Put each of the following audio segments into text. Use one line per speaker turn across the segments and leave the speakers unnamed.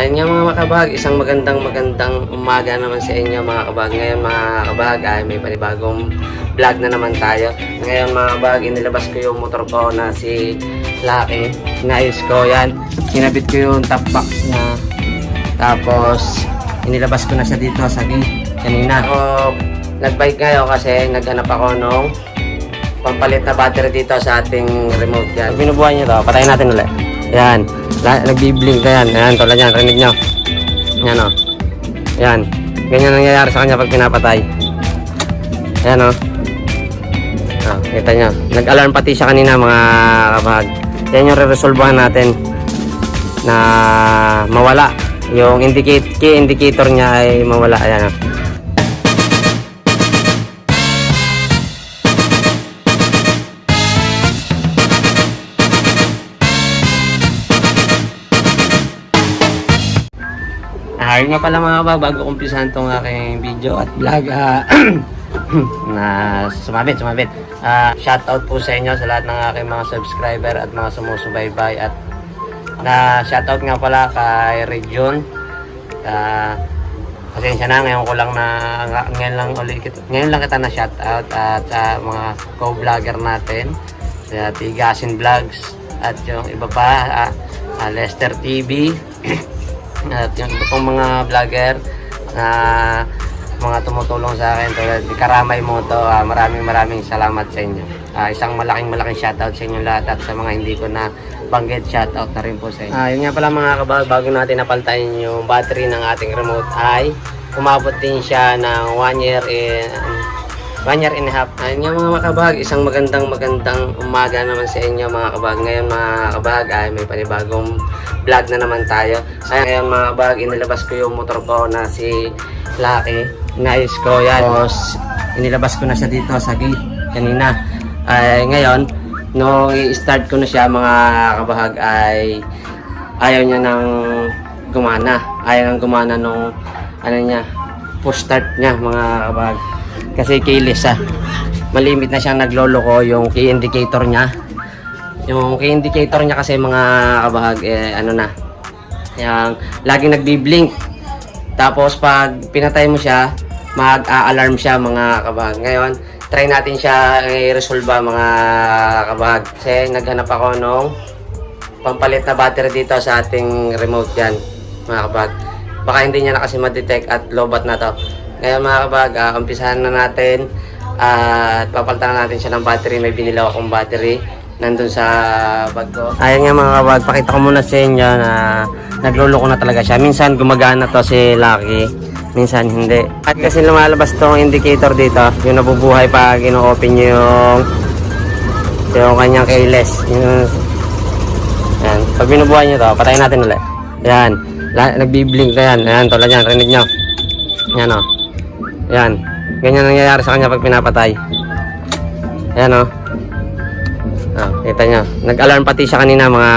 Ayun nga mga kabahag, isang magandang umaga naman sa inyo mga kabahag. Ngayon mga kabahag ay may panibagong vlog na naman tayo. Ngayon mga kabahag, inilabas ko yung motor ko na si Lucky. Inayos ko yan. Kinabit ko yung top box niya. Tapos inilabas ko na siya dito sa gate kanina. So, nagbike ngayon kasi naghanap ako nung pampalit na battery dito sa ating remote yan. Binubuhay nyo to, patayin natin ulit. Yan. Nagbi-blink na yan. Ayan, tulad yan. Rinig nyo. Yan o. Yan. Ganyan nangyayari sa kanya pag pinapatay. Ayan o. Kita nyo. Nag-alarm pati siya kanina mga kabahag. Yan yung re-resolvehan natin na mawala. Yung key indicator niya ay mawala. Ayan o. Ayun nga pala mga kabahag, bago umpisahan itong aking video at vlog na sumabit. Shoutout po sa inyo sa lahat ng aking mga subscriber at mga sumusubaybay. At na shoutout nga pala kay Region. Pasensya na, ngayon lang kita na shoutout at sa mga co-vlogger natin sa Tigasin Vlogs at yung iba pa, Lester TV. At yung iba pong mga vlogger na mga tumutulong sa akin tulad ni Karamay Moto, maraming salamat sa inyo. Isang malaking shoutout sa inyo lahat at sa mga hindi ko na banggit, shoutout na rin po sa inyo. Yun nga pala mga kabahag, bago natin napaltayin yung battery ng ating remote ay umabot din siya ng 1 year and a half. Ayun nga mga kabahag, isang magandang umaga naman sa inyo mga kabahag. Ngayon mga kabahag ay may panibagong vlog na naman tayo. Kaya ngayon mga kabahag, inilabas ko yung motor ko na si Lucky. Inayos ko yan. Tapos inilabas ko na siya dito sa gate kanina. Ngayon, nung i-start ko na siya mga kabahag ay ayaw niya nang gumana. Ayaw nang gumana nung push start niya mga kabahag. Kasi keyless malimit na siyang nagloloko yung key indicator niya. Yung key indicator niya kasi mga kabahag yung laging nagbi-blink. Tapos pag pinatay mo siya, mag-a-alarm siya mga kabahag. Ngayon, try natin siya i-resolve mga kabahag. Kasi naghanap ako nung pampalit na battery dito sa ating remote yan mga kabahag. Baka hindi niya na kasi ma-detect at lobat na to. Ngayon mga kabahag, umpisahan na natin at papalitan na natin siya ng battery. May binilaw akong battery nandun sa bag ko. Ayan nga mga kabahag, pakita ko muna sa inyo na nagluloko na talaga siya. Minsan gumagana to si Lucky, minsan hindi. At kasi lumalabas tong indicator dito, yung nabubuhay pag ino-open yung kanyang keyless. Yan. Pag binubuhay nyo to, patayin natin ulit. Yan. Nagbi-blink na yan. Ayan, tulad yan. Rinig nyo. Yan o. Yan. Ganyan nangyayari sa kanya pag pinapatay. Ayan o. Kita nyo. Nag-alarm pati siya kanina mga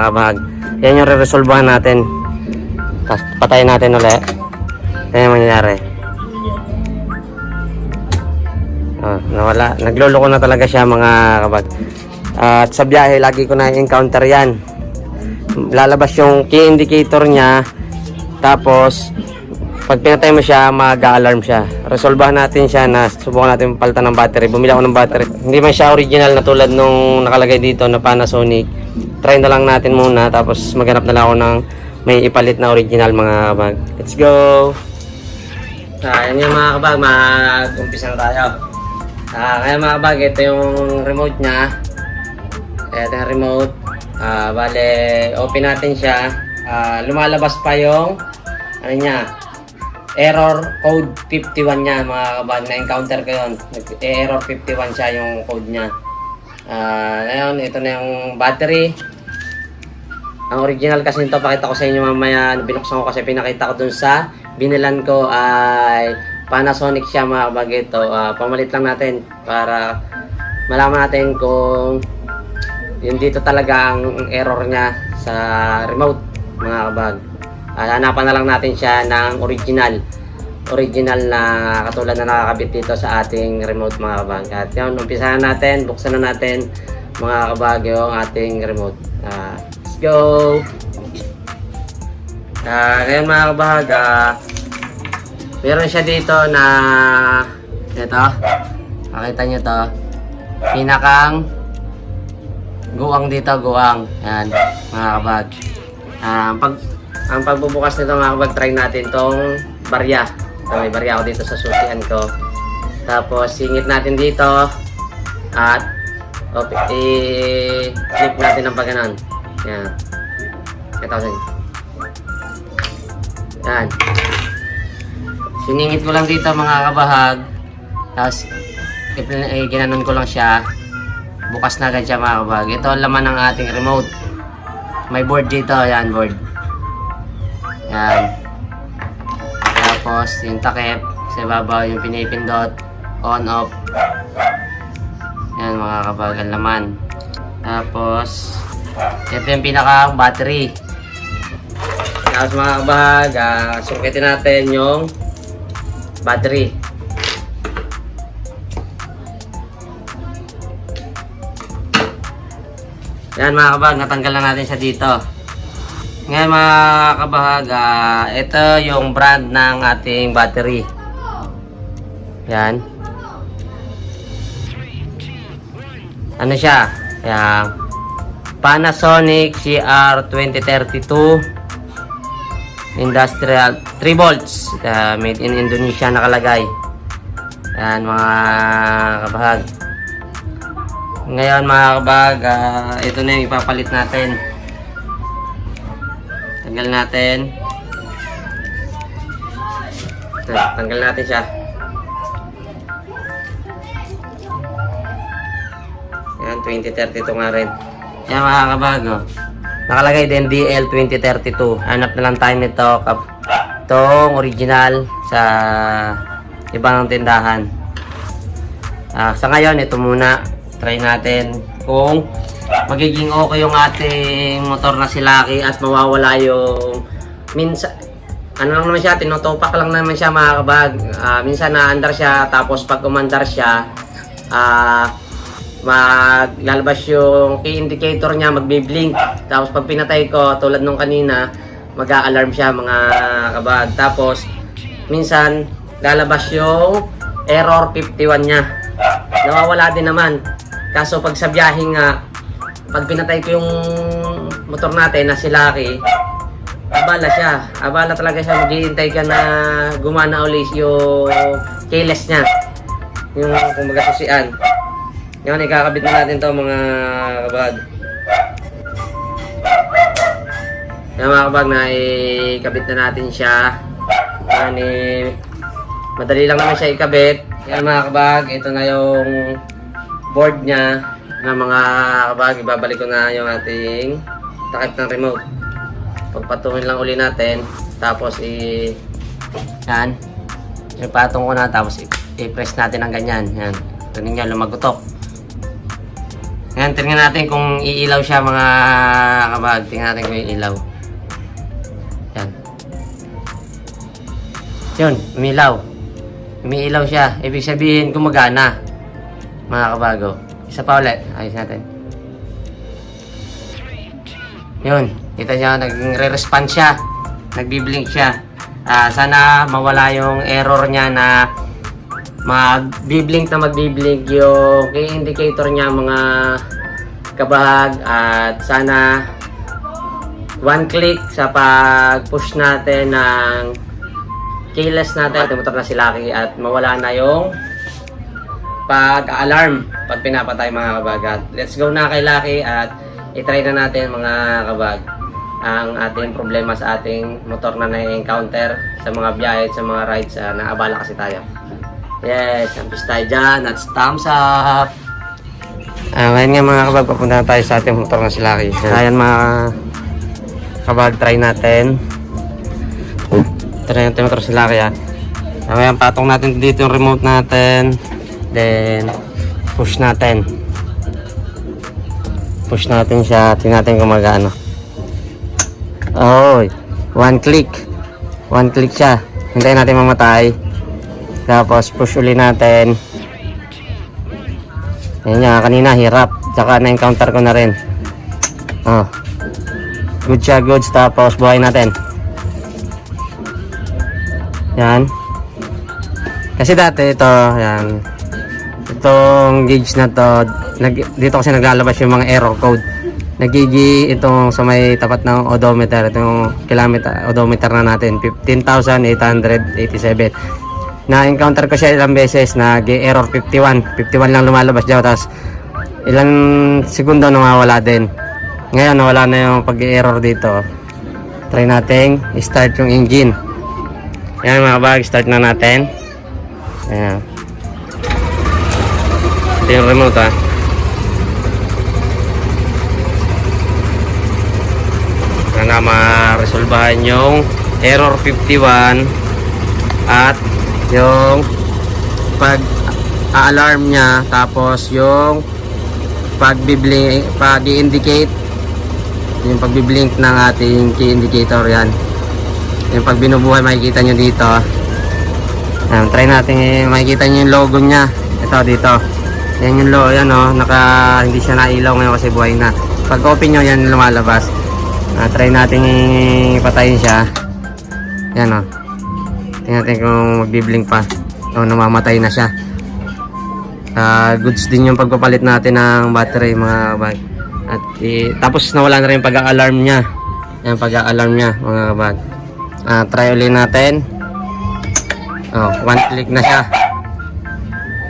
kabahag. Yan yung re-resolvehan natin. Tapos patayin natin ulit. Yan yung mangyayari. Nawala. Nagloloko na talaga siya mga kabahag. At sa biyahe, lagi ko na encounter yan. Lalabas yung key indicator niya. Tapos pag pinatay mo siya, mag-alarm siya. Resolvehan natin siya na subukan natin palitan ng battery. Bumili ako ng battery. Hindi man siya original na tulad nung nakalagay dito na Panasonic. Try na lang natin muna. Tapos maghanap na lang ako ng may ipalit na original mga kabag. Let's go! Yan yung mga kabag. Mag-umpisa na tayo. Kaya mga kabag, ito yung remote niya. Ito yung remote. Bale, open natin siya. Lumalabas pa yung error code 51 niya mga kabag. Na-encounter ko yun. Error 51 siya yung code niya. Ngayon, ito na yung battery. Ang original kasi nito, pakita ko sa inyo mamaya. Binuksan ko kasi pinakita ko dun sa binilan ko ay Panasonic siya mga kabag. Ito, pamalit lang natin para malaman natin kung yun dito talaga ang error niya sa remote mga kabag. Hanapan na lang natin siya ng original na katulad na nakakabit dito sa ating remote mga kabag. At yun, umpisahan natin, buksan na natin mga kabag yung ating remote. Let's go! Ngayon mga kabahag, meron siya dito na ito, makita nyo to, pinakang guwang dito, guwang. Yan mga kabahag. Ang pagbubukas nito mga kabahag, try natin tong barya. Ito, may barya ako dito sa susihan ko. Tapos singit natin dito at i-flip natin ng pagganon. Yan. Ito kasi. Yan. Siningit ko lang dito mga kabahag. Tapos ginanon ko lang siya. Bukas na agad siya mga kabahag. Ito ang laman ng ating remote. May board dito. Yan, board. Yan. Tapos yung takip. Sa baba yung pinipindot. On, off. Yan mga kabahag ang laman. Tapos ito yung pinaka battery. Tapos mga kabahag, sukitin natin yung battery. Yan mga kabahag, natanggal na natin siya dito. Ngayon mga kabahag, ito yung brand ng ating battery. Yan. Ano siya? Yan. Panasonic CR2032 Industrial 3 volts, made in Indonesia nakalagay. Yan mga kabahag. Ngayon mga kabahag, ito na yung ipapalit natin. Tanggal natin. Ito, tanggal natin siya. Yan, 2032 nga rin. Yan mga kabahag, oh. Nakalagay din DL2032. Hanap na lang tayo nito. Itong original sa ibang tindahan. Sa ngayon, ito muna. Try natin kung magiging okay yung ating motor na silaki at mawawala yung minsan. Ano lang naman siya, tinutupak lang naman siya mga kabahag. Minsan naandar siya, tapos pag umandar siya, maglalabas yung key indicator niya, magbi-blink. Tapos pag pinatay ko, tulad nung kanina, mag-a-alarm siya mga kabahag. Tapos minsan lalabas yung error 51 niya. Nawawala din naman. Kaso pag sa biyahe nga, pag pinatay ko yung motor natin na silaki, abala siya. Abala talaga siya. Maghihintay ka na gumana ulit yung keyless niya. Yung kumbaga susian. Ngayon, ikakabit na natin to mga kabahag. Yan mga kabahag, na ikabit na natin siya. Yan, madali lang naman siya ikabit. Yan mga kabahag, ito na yung board niya na mga kabahag. Ibabalik ko na yung ating takip ng remote. Pagpatungin lang uli natin. Tapos yan. Ipatong ko na, tapos i-press natin ng ganyan. Yan. Tingnan niya, lumagutok. Ngayon, tingnan natin kung iilaw siya mga kabahag. Tingnan natin kung iilaw. Yan. Yun, umilaw. Umiilaw siya. Ibig sabihin, gumagana. Mga kabago. Isa pa ulit. Ayos natin. Yun. Kita niya, nagre-respond siya. Nagbiblink siya. Sana mawala yung error niya na magbiblink yung key indicator niya mga kabahag. At sana one click sa pag-push natin ng keyless natin at motor na silaki at mawala na yung pag-alarm pag pinapatay mga kabahag. Let's go na kay Lucky at itry na natin mga kabahag ang ating problema sa ating motor na na-encounter sa mga biyahe at sa mga rides. Naabala kasi tayo. Yes, ampis tayo dyan at thumbs up. Ngayon nga mga kabahag, papunta na tayo sa ating motor na silaki. Ayan mga kabahag, try natin. Try natin motor silaki ha. Ngayon patong natin dito yung remote natin. Then push natin. Push natin siya. Tingnan natin kung magano. Oh, one click. One click siya. Hintayin natin mamatay. Tapos push uli natin. Ayan nga, kanina hirap. Tsaka na-encounter ko na rin. Oh. Good siya, goods. Tapos buhay natin. Yan. Kasi dati ito, yan. Itong gauge na to, dito kasi naglalabas yung mga error code. Nagigi itong sa may tapat ng odometer, itong kilometer odometer na natin, 15,887. Na-encounter ko siya ilang beses, nag-error 51 lang lumalabas dyan, tapos ilang segundo nawawala din. Ngayon nawala na yung pag-error dito. Try natin i-start yung engine. Yan mga kabag, start na natin. Ayan. Ito yung remote ha. Sana ma-resolbahan yung error 51 at yung pag-alarm niya, tapos yung pag-indicate, yung pag-blink ng ating key indicator. Yan yung pag binubuhay, makikita nyo dito. Ayan, try natin, makikita nyo yung logo nya. Ito dito, yan yung logo. Yan o, hindi siya nailaw ngayon kasi buhay na. Pag open nyo, yan lumalabas. Try natin ipatayin siya. Yan o, tingnan natin kung magbiblink pa o namamatay na siya. Goods din yung pagpapalit natin ng battery mga kabag. At tapos nawala na rin yung pag-alarm nya. Yan pag-alarm nya mga kabag. Try ulit natin. One click na siya.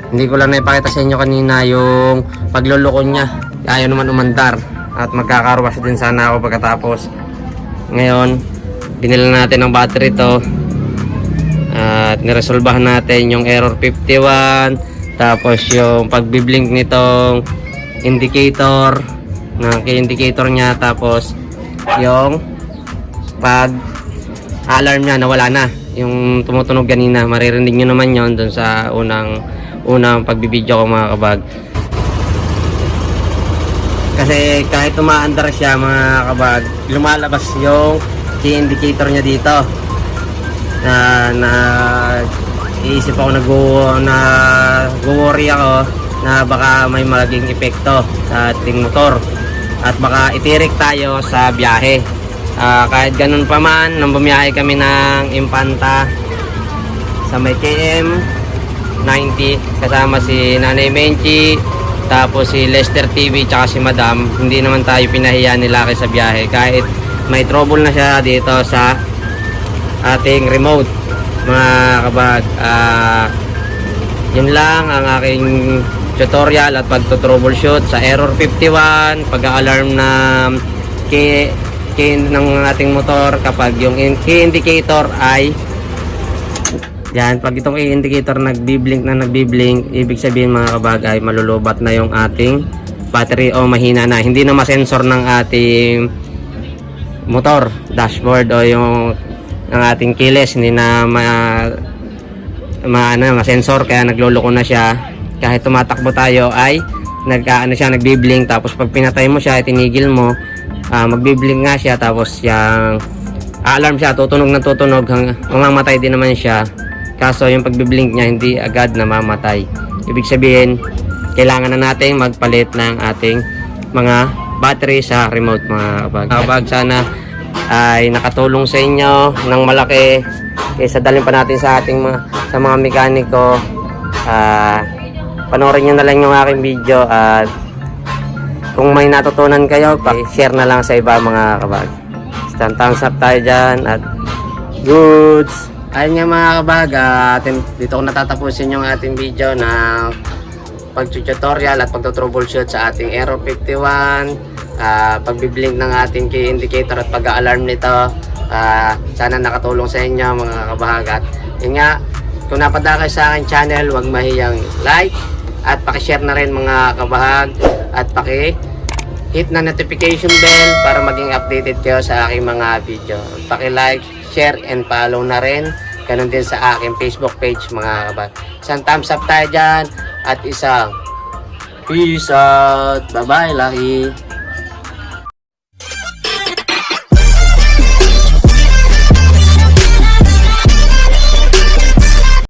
Hindi ko lang naipakita sa inyo kanina yung paglulukon nya. Ayaw naman umandar. At magkakarwas din sana ako pagkatapos. Ngayon binila natin ang battery to. At niresolbahan natin yung error 51. Tapos yung pagbiblink nitong indicator ng indicator nya, tapos yung pag alarm nya nawala na, yung tumutunog kanina. Maririnig nyo naman yon dun sa unang pagbibideo ko mga kabag. Kasi kahit umaandar siya mga kabag, lumalabas yung key indicator nya dito. Iisip ako, nag-worry ako na baka may maging epekto sa ating motor at baka itirik tayo sa biyahe. Kahit ganun pa man, nang bumiyahe kami ng Impanta sa may KM 90 kasama si Nanay Menchi, tapos si Lester TV tsaka si Madam, hindi naman tayo pinahiya nila sa biyahe kahit may trouble na siya dito sa ating remote mga kabag. Yun lang ang aking tutorial at pagto-troubleshoot sa error 51, pag-alarm na key ng ating motor kapag yung key indicator ay yan, pag itong key indicator nagbi-blink, ibig sabihin mga kabag ay malulubat na yung ating battery o mahina na, hindi na masensor ng ating motor, dashboard o yung ang ating keyless, hindi na masensor, kaya nagloloko na siya. Kahit tumatakbo tayo ay nagbi-blink, tapos pag pinatay mo siya, tinigil mo, magbi-blink nga siya, tapos yung alarm siya, tutunog na tutunog, mamamatay din naman siya. Kaso yung pagbi-blink niya hindi agad na mamatay. Ibig sabihin, kailangan na natin magpalit ng ating mga battery sa remote mga kabag. Sana ay nakatulong sa inyo ng malaki, kaysa dalhin pa natin sa ating sa mga mekaniko. Panoorin nyo na lang yung aking video, at kung may natutunan kayo, share na lang sa iba mga kabag. Thumbs up tayo dyan at goods. Ayun nga mga kabag, dito ko natatapusin yung ating video na pag-tutorial at pag-troubleshoot sa ating error 51, pagbiblink ng ating key indicator at pag-alarm nito. Sana nakatulong sa inyo mga kabag. At yun nga, kung napadala kayo sa aking channel, huwag mahiyang like at pakishare na rin mga kabahag, at paki-hit na notification bell para maging updated kayo sa aking mga video. Paki-like, share and follow na rin. Ganun din sa aking Facebook page mga kabahag. Isang thumbs up tayo dyan at isang peace out. Bye bye, Lucky.